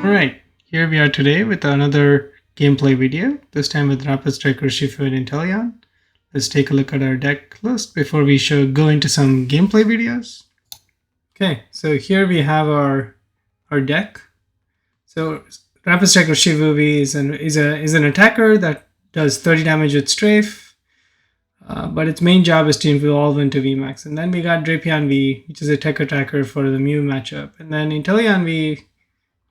Alright, here we are today with another gameplay video, this time with Rapid Strike Urshifu and Inteleon. Let's take a look at our deck list before we go into some gameplay videos. Okay, so here we have our deck. So Rapid Strike Urshifu is an attacker that does 30 damage with Strafe, but its main job is to evolve into VMAX. And then we got Drapion V, which is a tech attacker for the Mew matchup. And then Inteleon V,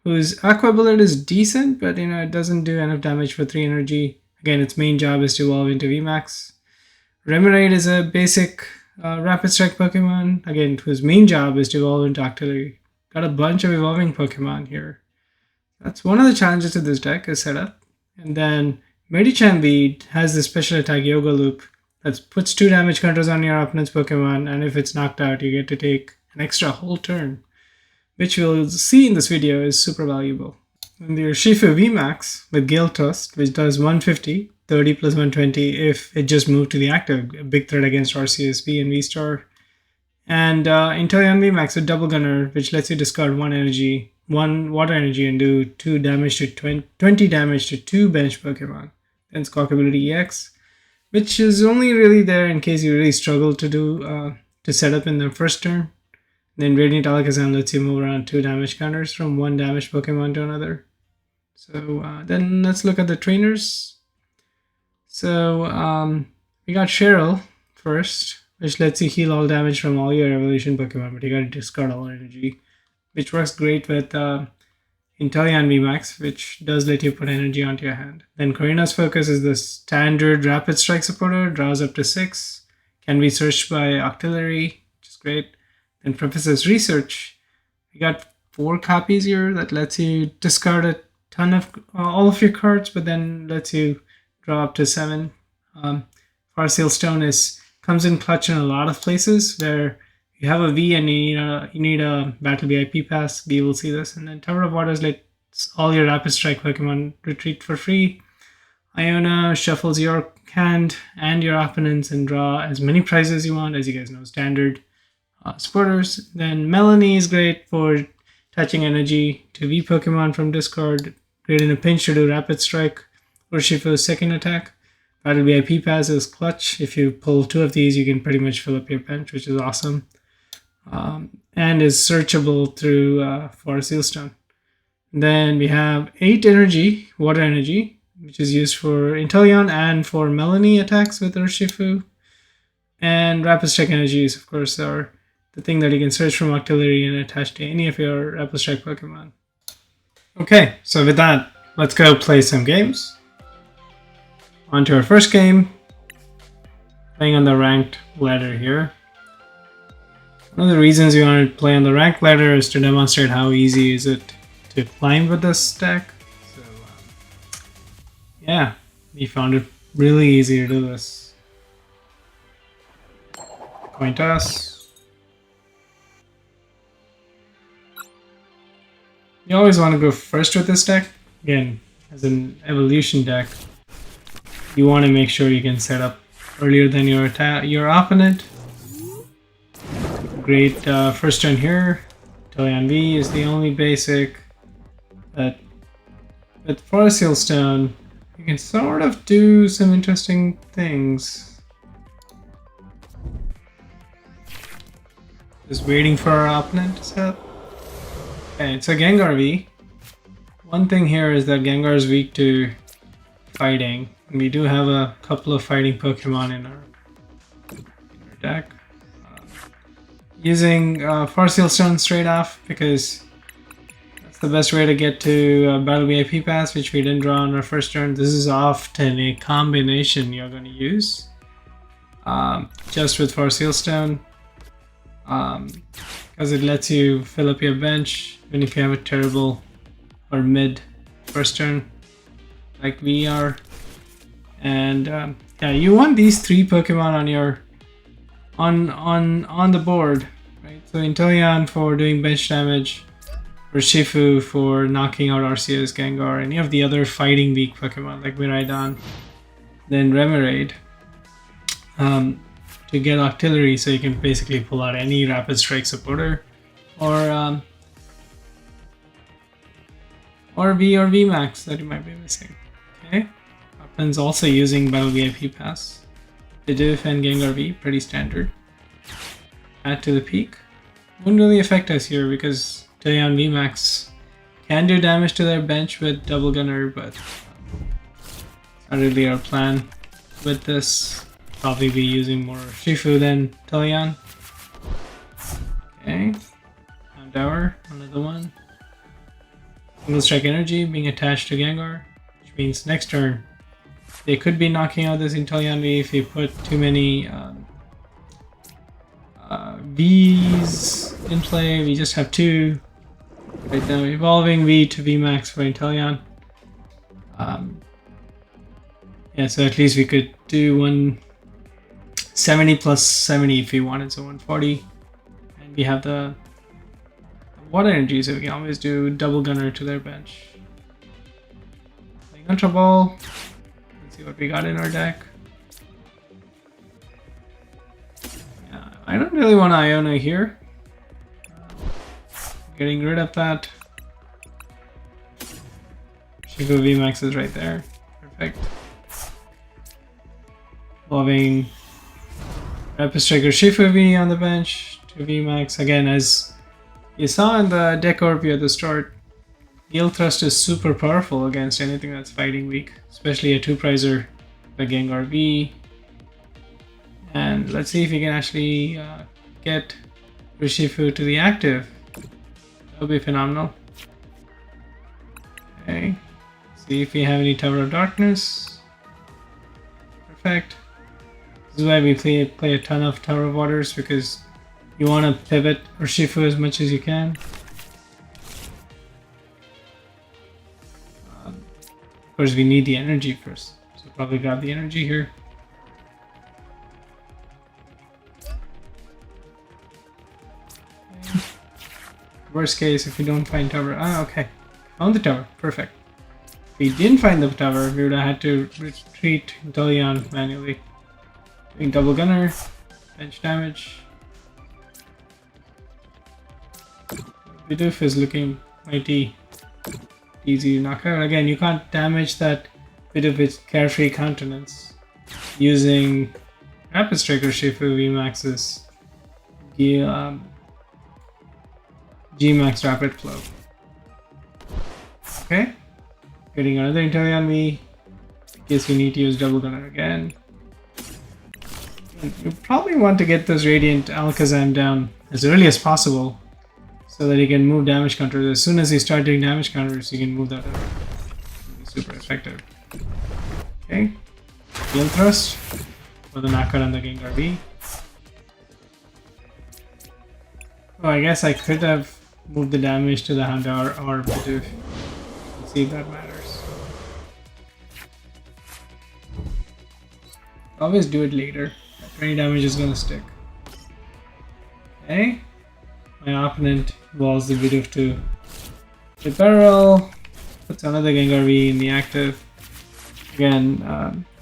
whose Aqua ability is decent, but it doesn't do enough damage for 3 energy. Again, its main job is to evolve into VMAX. Remoraid is a basic Rapid Strike Pokemon, again, whose main job is to evolve into Octillery. Got a bunch of evolving Pokemon here. That's one of the challenges to this deck, is setup. And then Medicham V has this special attack Yoga Loop that puts 2 damage counters on your opponent's Pokemon, and if it's knocked out, you get to take an extra whole turn, which we'll see in this video is super valuable. And the Urshifu VMAX with Gale Thrust, which does 150, 30 plus 120 if it just moved to the active, a big threat against RCSB and V-Star. And Inteleon VMAX with Double Gunner, which lets you discard 1 water energy and do 2 damage to 20 damage to 2 bench Pokemon. Then Squawkabilly EX, which is only really there in case you really struggle to set up in the first turn. Then Radiant Alakazam lets you move around 2 damage counters from 1 damaged Pokemon to another. So then let's look at the trainers. So we got Cheryl first, which lets you heal all damage from all your evolution Pokemon, but you gotta discard all energy, which works great with Inteleon VMAX, which does let you put energy onto your hand. Then Korrina's focus is the standard Rapid Strike supporter, draws up to 6, can be searched by Octillery, which is great. Then Professor's Research, you got 4 copies here that lets you discard a ton of all of your cards, but then lets you draw up to 7. Farseal Stone comes in clutch in a lot of places where you have a V and you need a Battle VIP Pass. We will see this. And then Tower of Waters lets all your Rapid Strike Pokemon retreat for free. Iono shuffles your hand and your opponents and draw as many prizes as you want, as you guys know, standard supporters. Then Melony is great for touching energy to V Pokemon from discard. Great in a pinch to do Rapid Strike. Urshifu's second attack. Battle VIP Pass is clutch. If you pull 2 of these, you can pretty much fill up your bench, which is awesome. And is searchable through Farseal Stone. Then we have 8 energy, water energy, which is used for Inteleon and for Melony attacks with Urshifu. And Rapid Strike energies, of course, are the thing that you can search from Octillery and attach to any of your Rapid Strike Pokemon. Okay, so with that, let's go play some games. On to our first game, playing on the ranked ladder here. One of the reasons you want to play on the ranked ladder is to demonstrate how easy is it to climb with this deck. So yeah, we found it really easy to do this. Coin toss. You always want to go first with this deck. Again, as an evolution deck, you want to make sure you can set up earlier than your opponent. Great first turn here. Inteleon V is the only basic that with Farseal Stone you can sort of do some interesting things. Just waiting for our opponent to set up. Okay, so Gengar V. One thing here is that Gengar is weak to fighting. We do have a couple of fighting Pokemon in our deck. Using Farseal Stone straight off because that's the best way to get to Battle VIP Pass, which we didn't draw on our first turn. This is often a combination you're going to use just with Farseal Stone because it lets you fill up your bench even if you have a terrible or mid first turn like we are. And yeah, you want these 3 Pokemon on your on the board, right? So Inteleon for doing bench damage, Urshifu for knocking out Arceus, Gengar, any of the other fighting weak Pokemon like Miraidon, then Remoraid to get Octillery, so you can basically pull out any Rapid Strike supporter, or or VMAX that you might be missing. Okay, opponent's also using Battle VIP Pass. Bidoof and Gengar V, pretty standard. Add to the peak. Wouldn't really affect us here because Inteleon VMAX can do damage to their bench with Double Gunner, but it's not really our plan with this. Probably be using more Urshifu than Inteleon. Okay, Tower, another one. Single Strike Energy being attached to Gengar, which means next turn they could be knocking out this Inteleon V if you put too many V's in play. We just have two right now. Evolving V to VMAX for Inteleon. Yeah, so at least we could do 170 plus 70 if we wanted, so 140. And we have the water energy, so we can always do Double Gunner to their bench. Playing Ultra Ball. Let's see what we got in our deck. Yeah, I don't really want Iono here. Getting rid of that. Urshifu VMAX is right there. Perfect. Evolving Rapid Striker Urshifu V on the bench to VMAX. Again, as you saw in the deck overview at the start, Gale Thrust is super powerful against anything that's fighting weak, especially a 2-prizer like Gengar V. And let's see if we can actually get Urshifu to the active. That would be phenomenal. Okay, see if we have any Tower of Darkness. Perfect. This is why we play a ton of Tower of Waters, because you want to pivot Urshifu as much as you can. Of course, we need the energy first, so probably grab the energy here. Okay. Worst case, if we don't find tower, okay, found the tower, perfect. If we didn't find the tower, we would have had to retreat Inteleon manually. Doing Double Gunner, bench damage. Bidoof is looking mighty easy to knock out. Again, you can't damage that Bidoof with Carefree Countenance using Rapid Striker Urshifu VMAX's Gmax Rapid Flow. Okay, getting another Inteleon V in case we need to use Double Gunner again. You probably want to get this Radiant Alakazam down as early as possible, so that he can move damage counters. As soon as you start doing damage counters, you can move that out. Super effective. Okay. Gale Thrust for the knockout on the Gengar V. Oh, I guess I could have moved the damage to the Houndour or Bidoof. Let's see if that matters. Always do it later. That 20 damage is gonna stick. Okay. My opponent evolves the Bidoof to referral. Puts another Gengar V in the active. Again,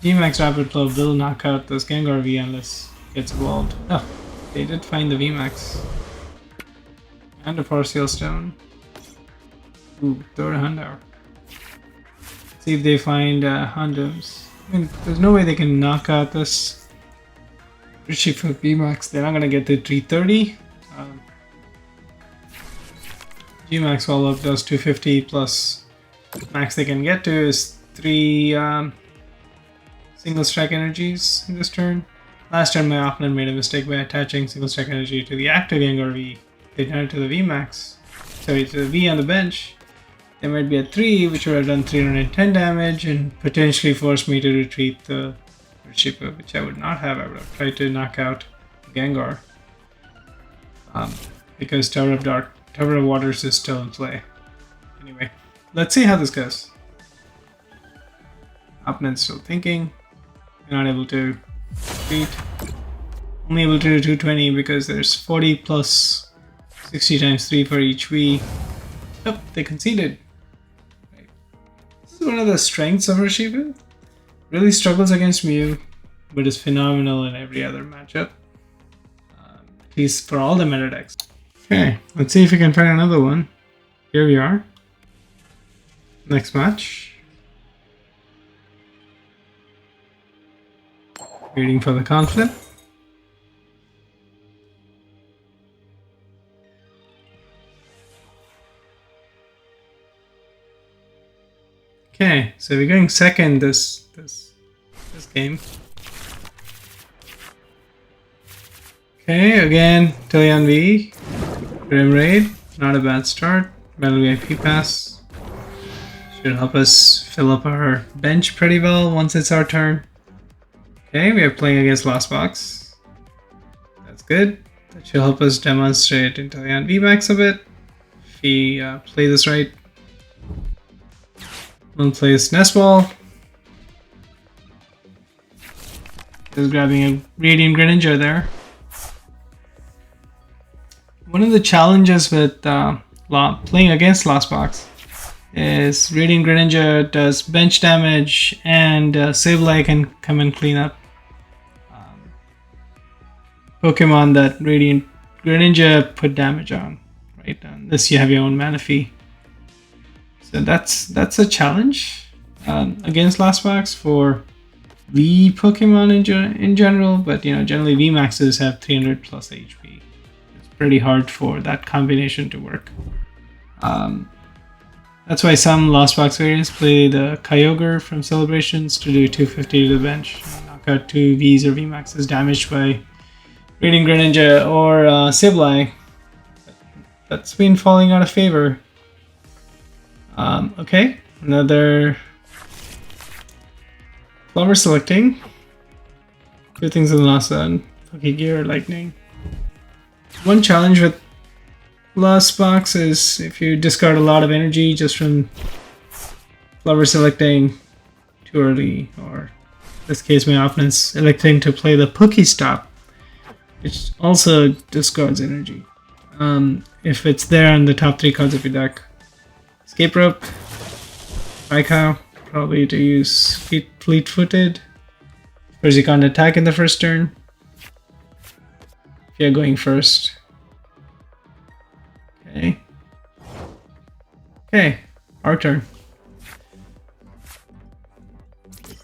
Gmax Rapid Flow will knock out this Gengar V unless it gets evolved. Oh, they did find the VMAX. And a Force Stone. Ooh, third Houndour. See if they find Houndours. I mean, there's no way they can knock out this Urshifu VMAX. They're not gonna get to 330. Gmax follow-up does 250 plus max they can get to is 3 single strike energies in this turn. Last turn my opponent made a mistake by attaching single strike energy to the active Gengar V. They turned it to the VMAX. Sorry, to the V on the bench. They might be at 3, which would have done 310 damage and potentially forced me to retreat the Urshifu, which I would not have. I would have tried to knock out Gengar. Because Tower of Waters is still in play. Anyway, let's see how this goes. Opponent's still thinking. They're not able to retreat. Only able to do 220 because there's 40 plus 60 times 3 for each V. Yep, they conceded. Right. This is one of the strengths of Urshifu. Really struggles against Mew, but is phenomenal in every other matchup. At least for all the meta decks. Okay, let's see if we can find another one. Here we are. Next match. Waiting for the conflict. Okay, so we're going second this game. Okay, again, Inteleon V, Remoraid, not a bad start. Battle VIP Pass should help us fill up our bench pretty well once it's our turn. Okay, we are playing against Lost Box. That's good. That should help us demonstrate Inteleon VMAX a bit. If we play this right. We'll place Nest Ball. Just grabbing a Radiant Greninja there. One of the challenges with playing against Lost Box is Radiant Greninja does bench damage and Sableye can come and clean up Pokemon that Radiant Greninja put damage on, right? Unless you have your own Manaphy. So that's a challenge against Lost Box for V Pokemon in general, but you know, generally V Maxes have 300 plus HP. It's pretty hard for that combination to work. That's why some Lost Box variants play the Kyogre from Celebrations to do 250 to the bench, knock out 2 Vs or V Maxes damaged by Radiant Greninja or Sableye. That's been falling out of favor. Okay, another flower selecting. Two things in the last one. Pokegear, Lightning. One challenge with Lost Box is if you discard a lot of energy just from flower selecting too early, or in this case my opponent's electing to play the Pokestop, which also discards energy. If it's there on the top 3 cards of your deck. Escape Rope, Raikou, probably to use Fleet-Footed. Whereas you can't attack in the first turn. If you're going first. Okay. Okay, our turn.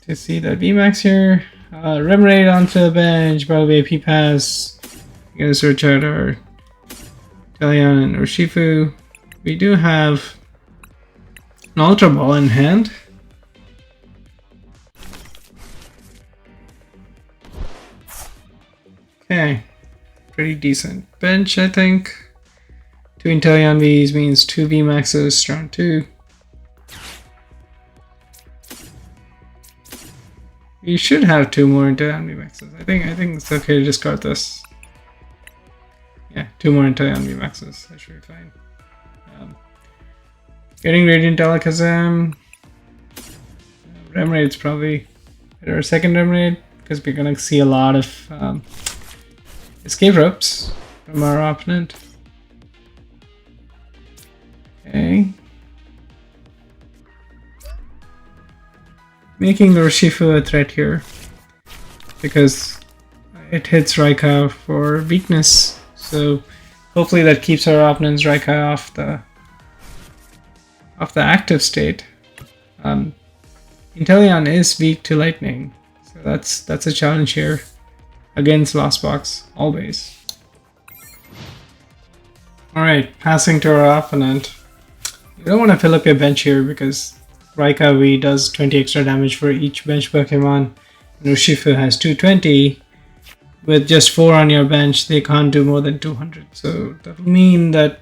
To see that VMAX here. Remoraid onto the bench, Battle VIP Pass. I'm gonna search out our Inteleon and Urshifu. We do have an Ultra Ball in hand. Okay, pretty decent bench, I think. 2 Inteleon Vs means 2 VMAXs, round 2. You should have 2 more Inteleon VMAXs. I think it's okay to discard this. Yeah, 2 more Inteleon VMAXs. That should be fine. Getting Radiant Alakazam. Remoraid's probably better. Second Remoraid, because we're gonna see a lot of escape ropes from our opponent. Okay. Making the Urshifu a threat here, because it hits Raikou for weakness. So hopefully that keeps our opponent's Raikou off the active state. Inteleon is weak to lightning, so that's a challenge here against Lost Box always. Alright, passing to our opponent. You don't want to fill up your bench here because Raikou V does 20 extra damage for each bench Pokemon. And Urshifu has 220. With just 4 on your bench, they can't do more than 200. So that will mean that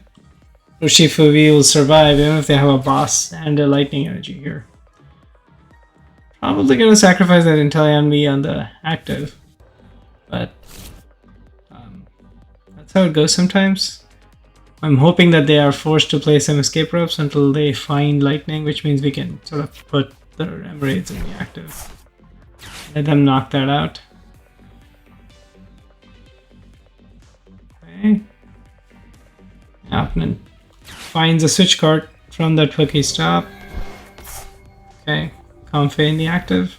Urshifu V will survive even if they have a boss and a lightning energy here. Probably going to sacrifice that Inteleon V on the active. But that's how it goes sometimes. I'm hoping that they are forced to play some escape ropes until they find lightning, which means we can sort of put the Remoraids in the active. Let them knock that out. Okay. Opponent finds a switch card from that Pokestop. Okay, Comfey in the active.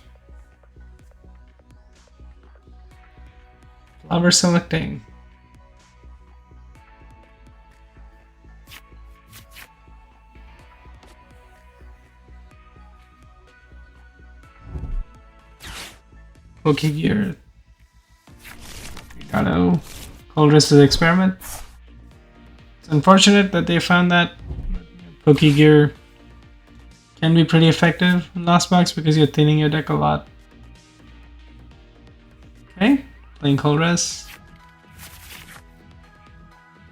Flower selecting. Pokegear 3.0. Colress's experiment. It's unfortunate that they found that Pokegear can be pretty effective in Lost Box because you're thinning your deck a lot. Okay, playing Colress.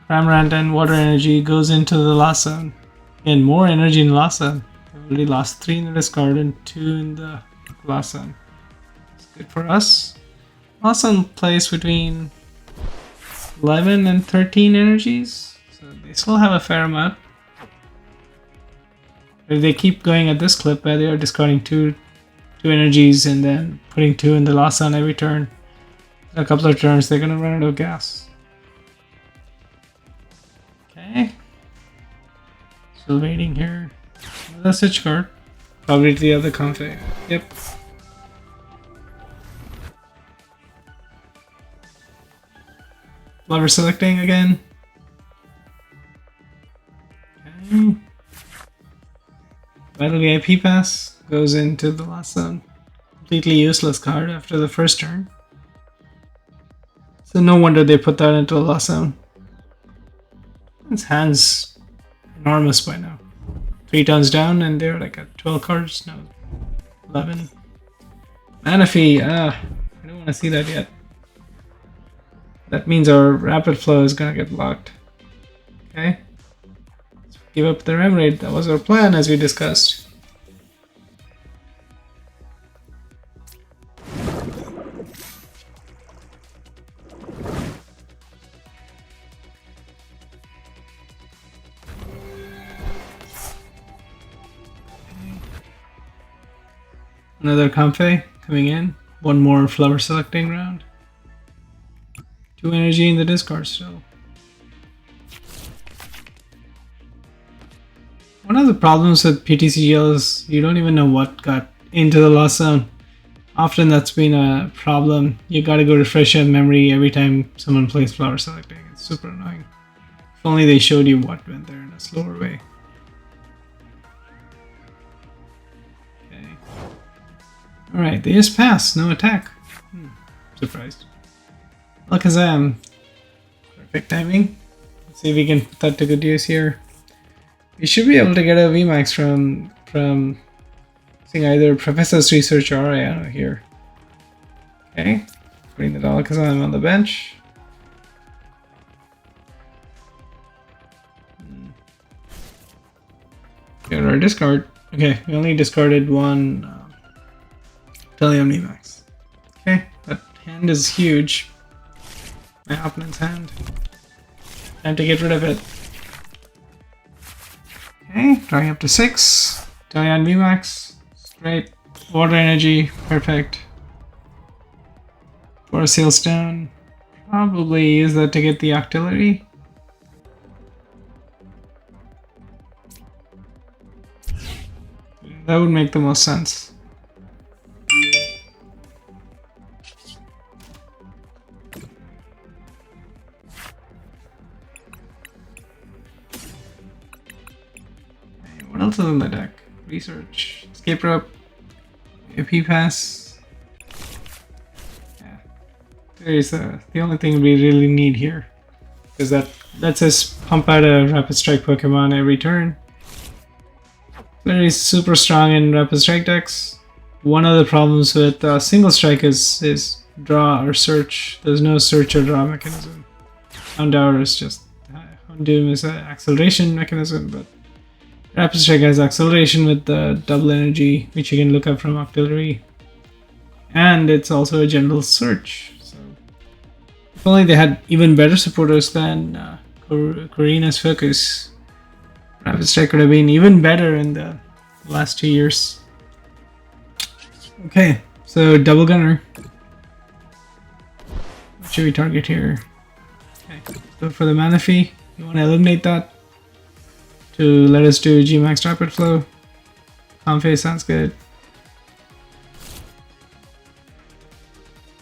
Cramorant and Water Energy goes into the Lost Zone. Again, more energy in Lost Zone. I've already lost 3 in the discard and 2 in the Lost Zone. It's good for us. Lost Zone plays between 11 and 13 energies, so they still have a fair amount. If they keep going at this clip where they are discarding two energies and then putting 2 in the Lost Zone every turn, in a couple of turns they're gonna run out of gas. Okay. Still waiting here. Another switch card. Probably to the other config. Yep. Flower selecting again. Okay. Battle VIP Pass goes into the Lost Zone. Completely useless card after the first turn. So no wonder they put that into the Lost Zone. His hand's enormous by now. 3 turns down and they're like at 12 cards. No, 11. Manaphy, I don't want to see that yet. That means our rapid flow is gonna get blocked. Okay. Let's give up the Remoraid. That was our plan as we discussed. Another Comfey coming in. 1 more flower selecting round. 2 energy in the discard still. One of the problems with PTCGL is you don't even know what got into the Lost Zone. Often that's been a problem. You gotta go refresh your memory every time someone plays flower selecting. It's super annoying. If only they showed you what went there in a slower way. Alright, they just passed, no attack. Surprised. Alakazam. Perfect timing. Let's see if we can put that to good use here. We should be able to get a VMAX from seeing either Professor's Research or Iono here. Okay, putting the Alakazam on the bench. Get our discard. Okay, we only discarded 1 Inteleon VMAX. Okay, that hand is huge. My opponent's hand. Time to get rid of it. Okay, drawing up to 6. Inteleon VMAX. Straight. Water Energy. Perfect. For a Sailstone. Probably use that to get the Octillery. That would make the most sense. What else is in the deck? Research. Escape Rope. VIP Pass. Yeah. There is the only thing we really need here. Because that lets us pump out a Rapid Strike Pokemon every turn. Very super strong in Rapid Strike decks. One of the problems with single strike is draw or search. There's no search or draw mechanism. Houndour is just Houndoom is an acceleration mechanism, but Rapid Strike has acceleration with the double energy, which you can look up from Octillery. And it's also a general search. So if only they had even better supporters than Korrina's Focus, Rapid Strike could have been even better in the last 2 years. Okay, so double gunner. What should we target here? Okay, go for the Manaphy. You want to eliminate that to let us do Gmax Rapid Flow. Comfey sounds good.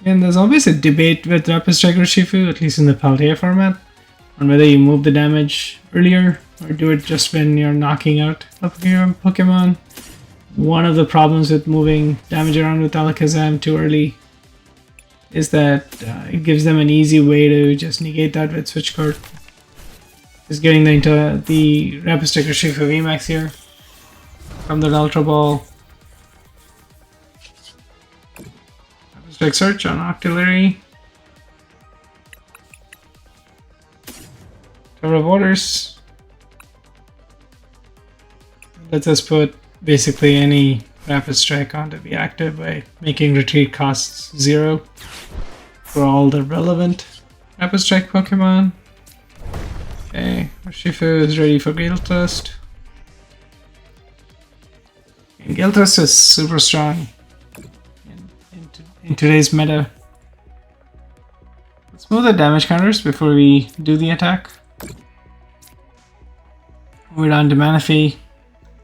And there's always a debate with Rapid Strike Urshifu, at least in the Paldea format, on whether you move the damage earlier or do it just when you're knocking out a Pokemon. One of the problems with moving damage around with Alakazam too early is that it gives them an easy way to just negate that with switch card. Just getting the Rapid Strike Urshifu VMAX here from the Ultra Ball. Rapid Strike Search on Octillery. Tower of Waters. Lets us put basically any Rapid Strike onto be active by making retreat costs 0 for all the relevant Rapid Strike Pokemon. Okay, Urshifu is ready for Gale Thrust. And Gale Thrust is super strong in today's meta. Let's move the damage counters before we do the attack. We're on to Manaphy.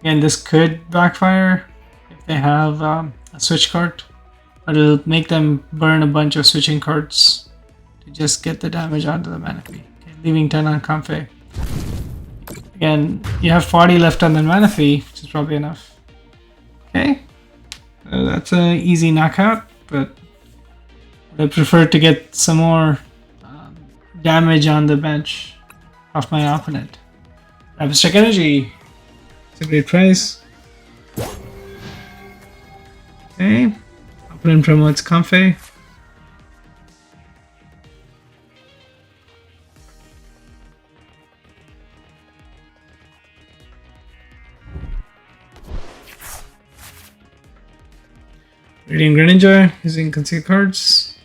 Again, this could backfire if they have a switch card, but it'll make them burn a bunch of switching cards to just get the damage onto the Manaphy. Okay, leaving 10 on Comfey. Again, you have 40 left on the Manaphy, which is probably enough. Okay, that's an easy knockout, but I prefer to get some more damage on the bench of my opponent. Rapid Strike Energy. It's a great price. Okay. Opponent promotes Comfey. Radiant Greninja using concealed cards.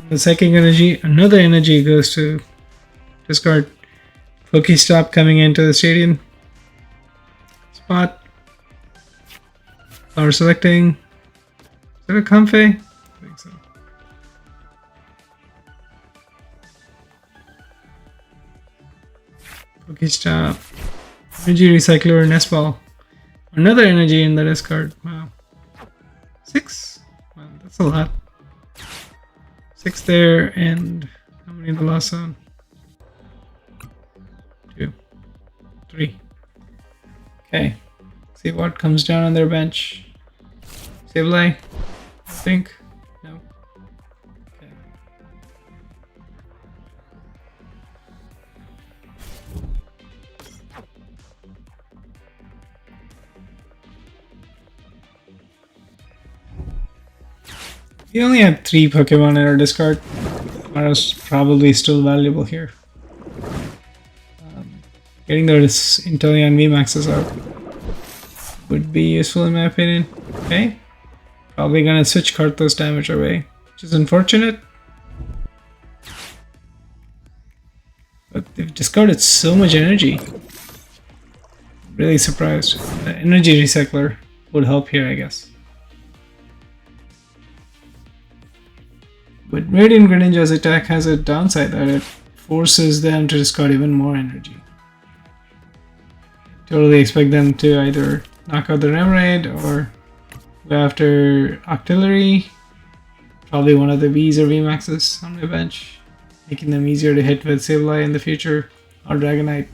The second energy, another energy goes to discard. Pokestop coming into the stadium. Spot. Power selecting. Is that a Comfey? I think so. Pokestop. Energy Recycler, Nest Ball. Another energy in the discard. Wow. 6? Wow, that's a lot. 6 there, and how many in the last zone? 2, 3. Okay. See what comes down on their bench. Sableye, I think. No. Okay. We only have 3 Pokemon in our discard. Mara's probably still valuable here. Getting those Inteleon VMAXs out would be useful in my opinion. Okay. Probably gonna switch card those damage away, which is unfortunate. But they've discarded so much energy. Really surprised. The Energy Recycler would help here, I guess. But Radiant Greninja's attack has a downside that it forces them to discard even more energy. Totally expect them to either knock out the Remoraid or go after Octillery. Probably one of the Vs or VMAXs on my bench, making them easier to hit with Sableye in the future, or Dragonite.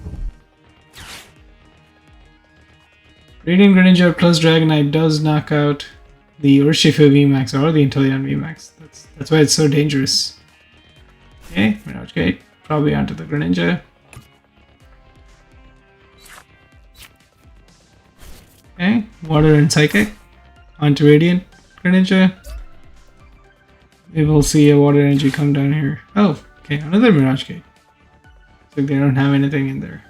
Radiant Greninja plus Dragonite does knock out the Urshifu VMAX or the Inteleon VMAX. That's why it's so dangerous. Okay, Mirage Gate, probably onto the Greninja. Okay, Water and Psychic onto Radiant Greninja. We will see a Water Energy come down here. Oh, okay, another Mirage Gate. So they don't have anything in there.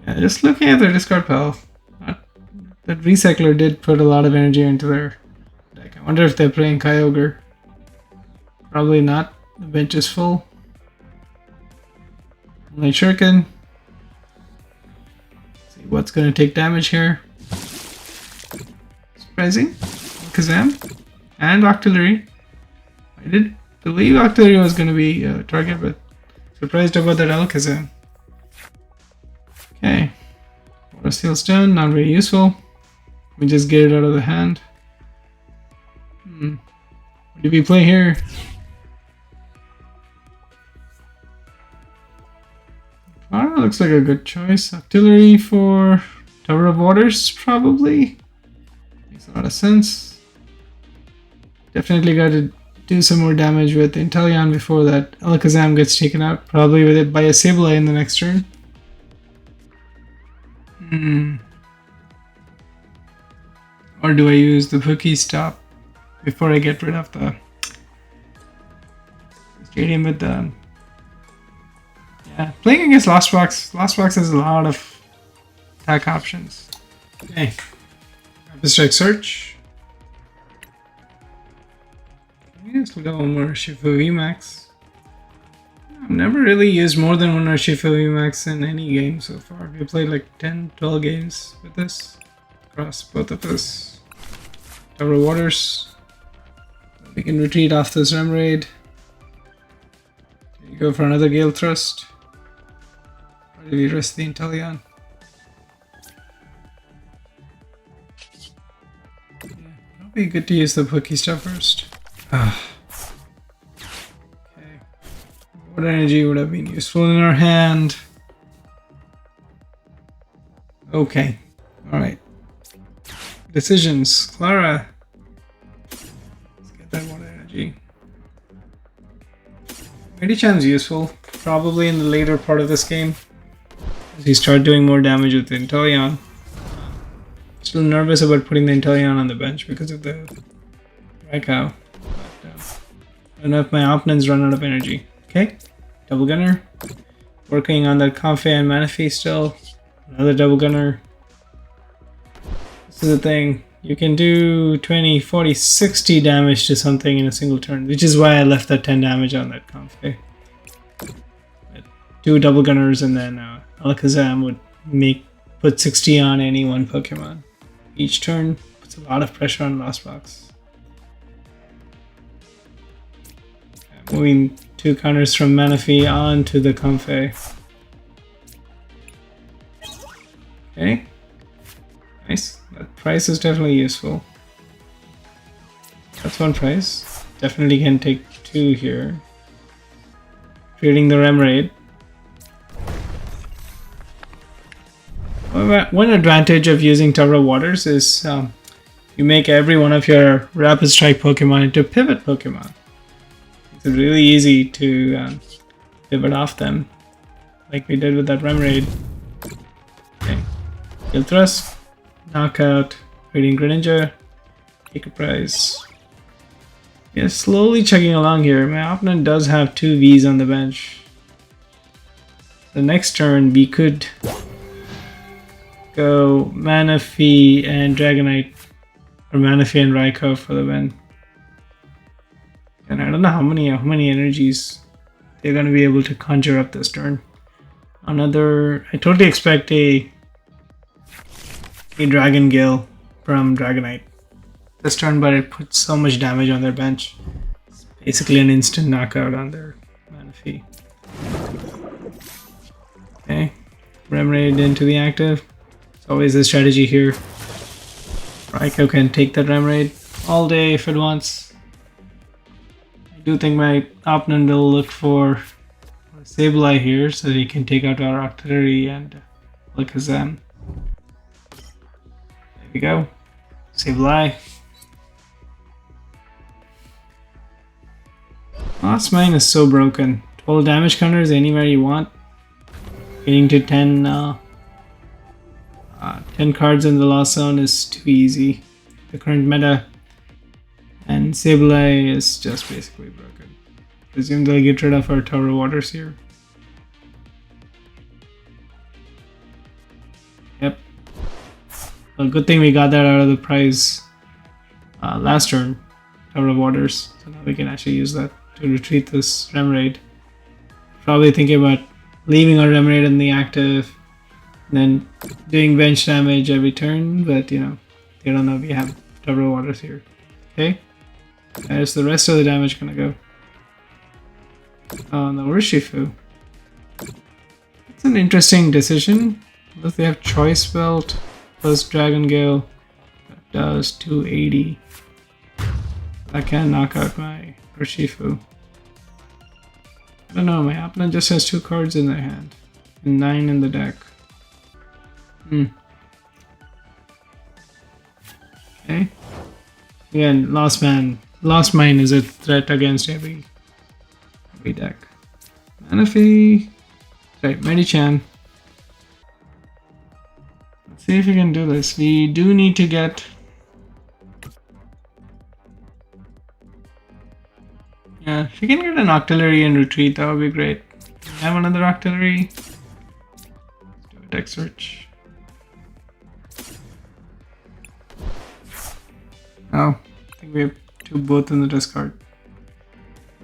Yeah, just looking at their discard pile. That Recycler did put a lot of energy into their deck. I wonder if they're playing Kyogre. Probably not. The bench is full. Light Shuriken. See what's going to take damage here. Surprising. Alakazam and Octillery. I did believe Octillery was going to be a target, but surprised about that Alakazam. Okay. Water Steel Stone, not very useful. We just get it out of the hand. What did we play here? Klara looks like a good choice. Octillery for Tower of Waters, probably. Makes a lot of sense. Definitely got to do some more damage with Inteleon before that Alakazam gets taken out. Probably with it by a Sableye in the next turn. Or do I use the Pokestop before I get rid of the stadium with the... Yeah, playing against Lost Box has a lot of attack options. Okay, Rapid Strike Search. Yes, we'll go one more Urshifu VMAX. I've never really used more than one Urshifu VMAX in any game so far. We played like 10, 12 games with this across both of us. Tower of Waters. We can retreat off this Remoraid. Can you go for another Gale Thrust? Or do we rest the Inteleon? Yeah, probably good to use the Pokestop first. Okay. What energy would have been useful in our hand? Okay. Alright. Decisions. Klara. Let's get that water energy. Medicham's useful. Probably in the later part of this game. As we start doing more damage with the Inteleon. Still nervous about putting the Inteleon on the bench because of the Raikou. I don't know if my opponents run out of energy. Okay, double gunner. Working on that Comfey and Manaphy still. Another double gunner. This is the thing. You can do 20, 40, 60 damage to something in a single turn, which is why I left that 10 damage on that Comfey. 2 double gunners and then Alakazam would put 60 on any one Pokemon. Each turn puts a lot of pressure on Lost Box. Moving 2 counters from Manaphy onto the Comfey. Okay. Nice. That price is definitely useful. That's one price. Definitely can take 2 here. Creating the Remoraid. One advantage of using Tower of Waters is you make every one of your Rapid Strike Pokemon into pivot Pokemon. It's really easy to pivot off them, like we did with that Remoraid. Okay, Gale Thrust, Knockout, Radiant Greninja, take a prize. Yeah, slowly chugging along here. My opponent does have 2 Vs on the bench. The next turn we could go Manaphy and Dragonite, or Manaphy and Raikou for the win. And I don't know how many energies they're going to be able to conjure up this turn. I totally expect a Dragon Gale from Dragonite this turn, but it puts so much damage on their bench. It's basically an instant knockout on their Manaphy. Okay, Remoraid into the active. It's always a strategy here. Raikou can take that Remoraid all day if it wants. I do think my opponent will look for a Sableye here so that he can take out our Octillery and Alakazam. There we go. Sableye. Lost Mine is so broken. 12 damage counters anywhere you want. Getting to 10 cards in the Lost Zone is too easy. The current meta. And Sableye is just basically broken. Presume they'll get rid of our Tower of Waters here. Yep. Well, good thing we got that out of the prize last turn. Tower of Waters. So now we can actually use that to retreat this Remoraid. Probably thinking about leaving our Remoraid in the active. And then doing bench damage every turn. But you know, they don't know we have Tower of Waters here. Okay. Where's the rest of the damage gonna go? Oh no, Urshifu. It's an interesting decision. Unless they have Choice Belt plus Dragon Gale. That does 280. I can knock out my Urshifu. I don't know, my opponent just has 2 cards in their hand. And 9 in the deck. Okay. Again, Lost Mine is a threat against every deck. Manaphy. Right, Medicham. Let's see if we can do this. We do need to get... Yeah, if we can get an Octillery and retreat, that would be great. Do we have another Octillery? Let's do a deck search. Oh, I think we have 2 both in the discard.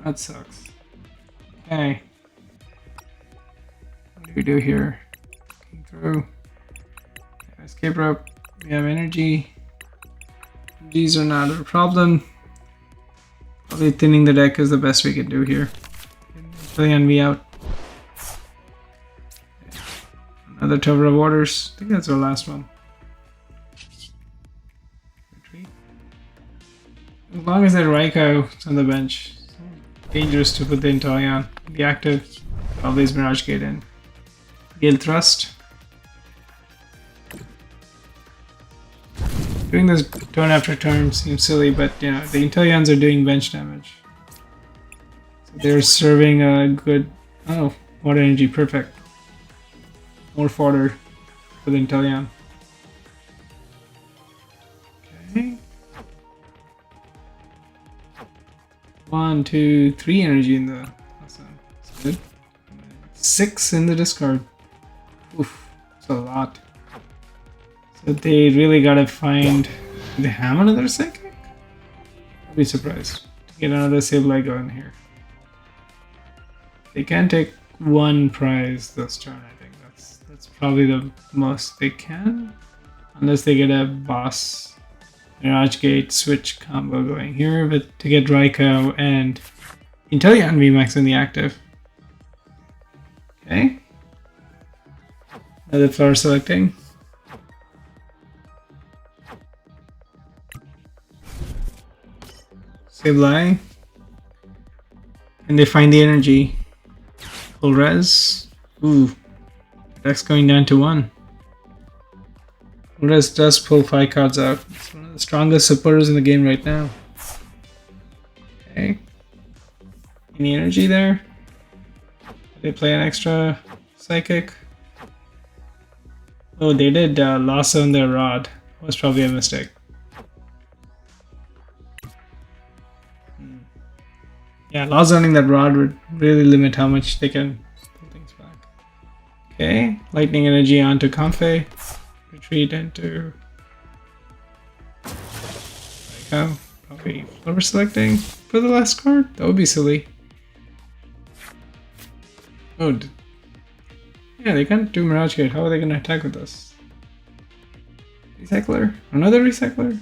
That sucks. Okay. What do we do here? Looking through. Escape Rope. We have energy. These are not a problem. Probably thinning the deck is the best we can do here. Inteleon V out. Another Tower of Waters. I think that's our last one. Retreat. As long as that Raikou on the bench. Dangerous to put the Inteleon. Be active. Always Mirage Gate in. Gale Thrust. Doing this turn after turn seems silly, but you know, the Inteleons are doing bench damage. So they're serving a good... Oh, water energy, perfect. More fodder for the Inteleon. Okay. 1, 2, 3 energy in the... Awesome. That's good. 6 in the discard. Oof, that's a lot. So they really gotta find... Do they have another Psychic? I'd be surprised to get another Sableye in here. They can take 1 prize this turn, I think. That's probably the most they can. Unless they get a boss Mirage Gate switch combo going here, but to get Raikou and Inteleon VMAX in the active. Okay. Another flower selecting. Sableye. And they find the energy. Full res. Ooh. Deck's going down to 1. Full res does pull 5 cards out. It's one of the strongest supporters in the game right now. Okay. Any energy there? Did they play an extra Psychic? Oh, they did lasso on their rod. Was probably a mistake. Yeah, law zoning that rod would really limit how much they can pull things back. Okay, lightning energy onto Comfey. Retreat into Raikou. Probably flower selecting for the last card. That would be silly. Oh, yeah, they can't do Mirage Gate. How are they going to attack with us? Recycler? Another Recycler?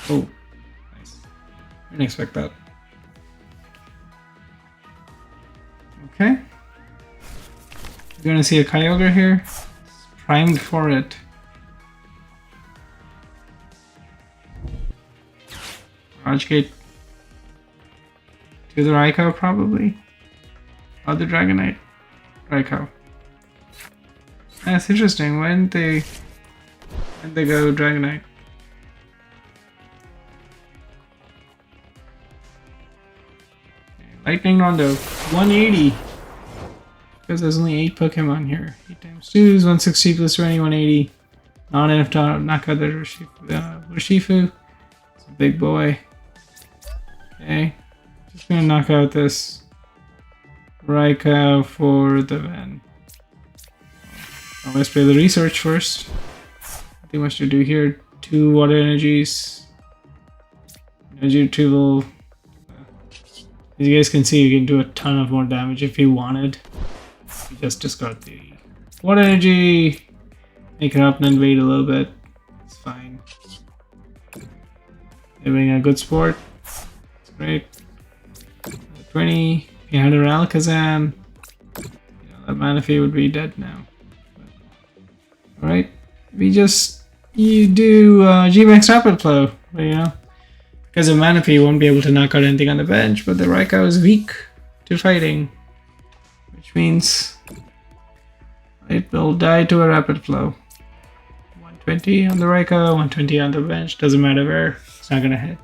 Oh, nice. Didn't expect that. Okay. We're gonna see a Kyogre here. Primed for it. Mirage Gate to the Raikou probably. Other Dragonite. Raikou. That's interesting. When they go Dragonite? Lightning Rondo. 180. Because there's only 8 Pokemon here. 8 times 2 is 160 plus 20, 180. Not enough to knock out the Urshifu. It's a big boy. Okay. Just gonna knock out this Raikou for the Van. Let's play the research first. Nothing much to do here. 2 water energies. Energy Retrieval. As you guys can see, you can do a ton of more damage if you wanted. You just discard the water energy, make it up and then wait a little bit. It's fine. They're being a good sport. It's great. 20. You had an Alakazam. That Manaphy would be dead now. Alright. You do GMAX Rapid Flow. You know, Because of Manaphy, you won't be able to knock out anything on the bench, but the Raikou is weak to fighting, which means it will die to a rapid flow. 120 on the Raikou, 120 on the bench, doesn't matter where, it's not gonna hit.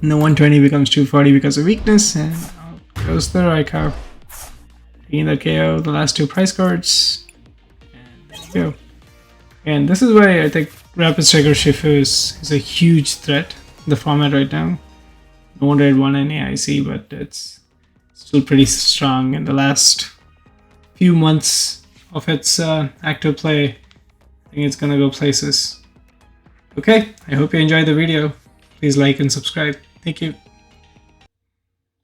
And the 120 becomes 240 because of weakness, and out goes the Raikou. Taking the KO, the last 2 prize cards, and there you go. And this is why I think Rapid Strike Urshifu is a huge threat in the format right now. No wonder it won any IC, but it's still pretty strong in the last few months of its active play. I think it's gonna go places. Okay, I hope you enjoyed the video. Please like and subscribe. Thank you.